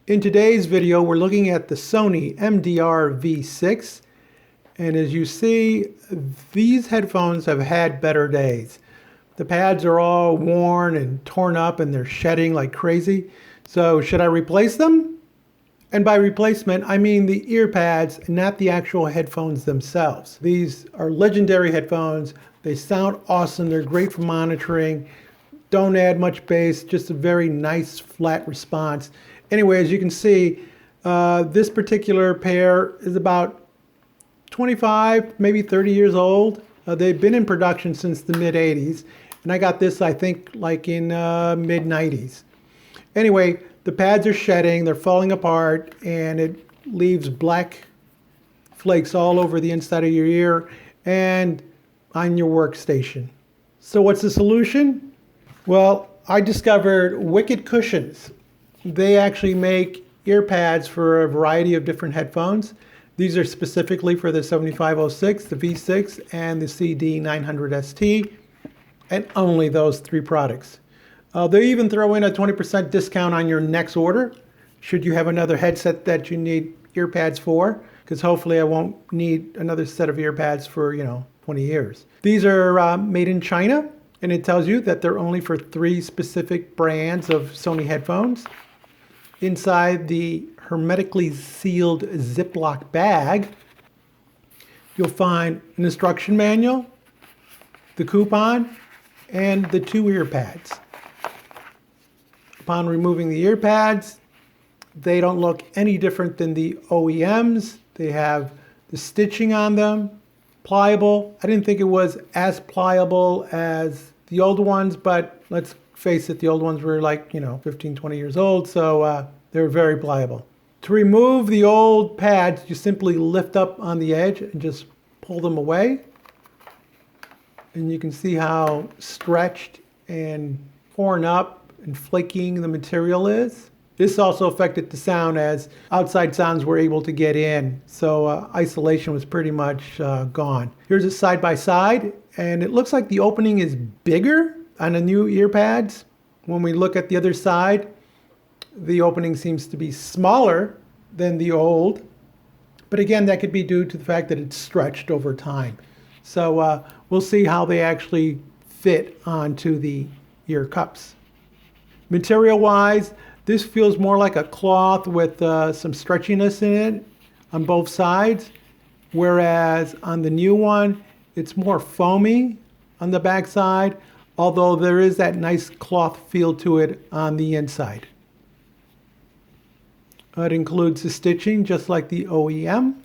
In today's video, we're looking at the Sony MDR-V6, and as you see, these headphones have had better days. The pads are all worn and torn up and they're shedding like crazy. So should I replace them? And by replacement, I mean the ear pads, not the actual headphones themselves. These are legendary headphones. They sound awesome. They're great for monitoring. Don't add much bass, just a very nice flat response. Anyway, as you can see, this particular pair is about 25, maybe 30 years old. They've been in production since the mid-'80s, and I got this, I think, like in mid-'90s. Anyway, the pads are shedding, they're falling apart, and it leaves black flakes all over the inside of your ear and on your workstation. So what's the solution? Well, I discovered Wicked Cushions. They actually make ear pads for a variety of different headphones. These are specifically for the 7506, the V6, and the CD900ST, and only those three products. They even throw in a 20% discount on your next order, should you have another headset that you need ear pads for, because hopefully I won't need another set of ear pads for, 20 years. These are made in China, and it tells you that they're only for 3 specific brands of Sony headphones. Inside the hermetically sealed Ziploc bag, you'll find an instruction manual, the coupon, and the 2 ear pads. Upon removing the ear pads, they don't look any different than the OEMs. They have the stitching on them, pliable. I didn't think it was as pliable as the old ones, but let's face it, the old ones were like, 15, 20 years old, so they're very pliable. To remove the old pads, you simply lift up on the edge and just pull them away. And you can see how stretched and torn up and flaking the material is. This also affected the sound, as outside sounds were able to get in, so isolation was pretty much gone. Here's a side by side, and it looks like the opening is bigger on the new ear pads. When we look at the other side, the opening seems to be smaller than the old, but again, that could be due to the fact that it's stretched over time. So we'll see how they actually fit onto the ear cups. Material-wise, this feels more like a cloth with some stretchiness in it on both sides, whereas on the new one, it's more foamy on the back side, although there is that nice cloth feel to it on the inside. It includes the stitching, just like the OEM.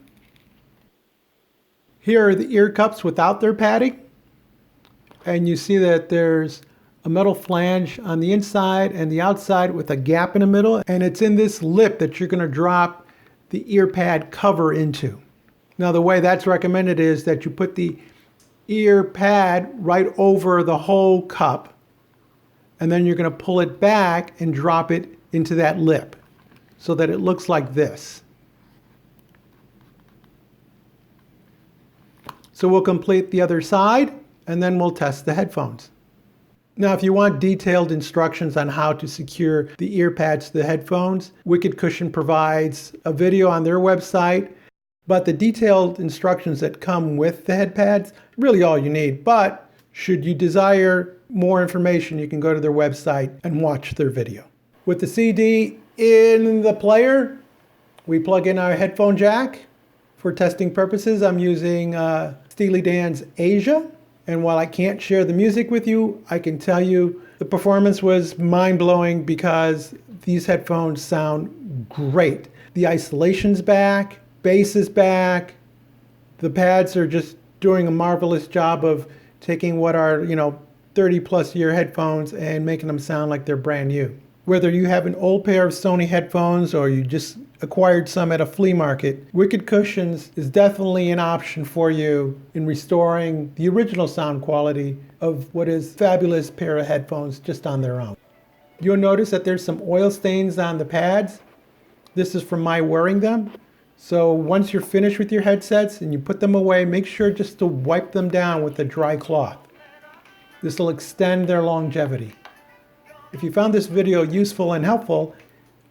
Here are the ear cups without their padding, and you see that there's a metal flange on the inside and the outside with a gap in the middle, and it's in this lip that you're going to drop the ear pad cover into. Now, the way that's recommended is that you put the ear pad right over the whole cup, and then you're going to pull it back and drop it into that lip so that it looks like this. So we'll complete the other side, and then we'll test the headphones. Now, if you want detailed instructions on how to secure the ear pads to the headphones, Wicked Cushion provides a video on their website, but the detailed instructions that come with the head pads, really all you need. But should you desire more information, you can go to their website and watch their video. With the CD in the player, we plug in our headphone jack. For testing purposes, I'm using Steely Dan's Asia. And while I can't share the music with you, I can tell you the performance was mind-blowing because these headphones sound great. The isolation's back, bass is back. The pads are just doing a marvelous job of taking what are, 30-plus year headphones and making them sound like they're brand new. Whether you have an old pair of Sony headphones or you just acquired some at a flea market, Wicked Cushions is definitely an option for you in restoring the original sound quality of what is a fabulous pair of headphones just on their own. You'll notice that there's some oil stains on the pads. This is from my wearing them. So once you're finished with your headsets and you put them away, make sure just to wipe them down with a dry cloth. This will extend their longevity. If you found this video useful and helpful,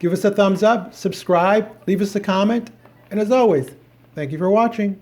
Give us a thumbs up, subscribe, leave us a comment, and as always, thank you for watching.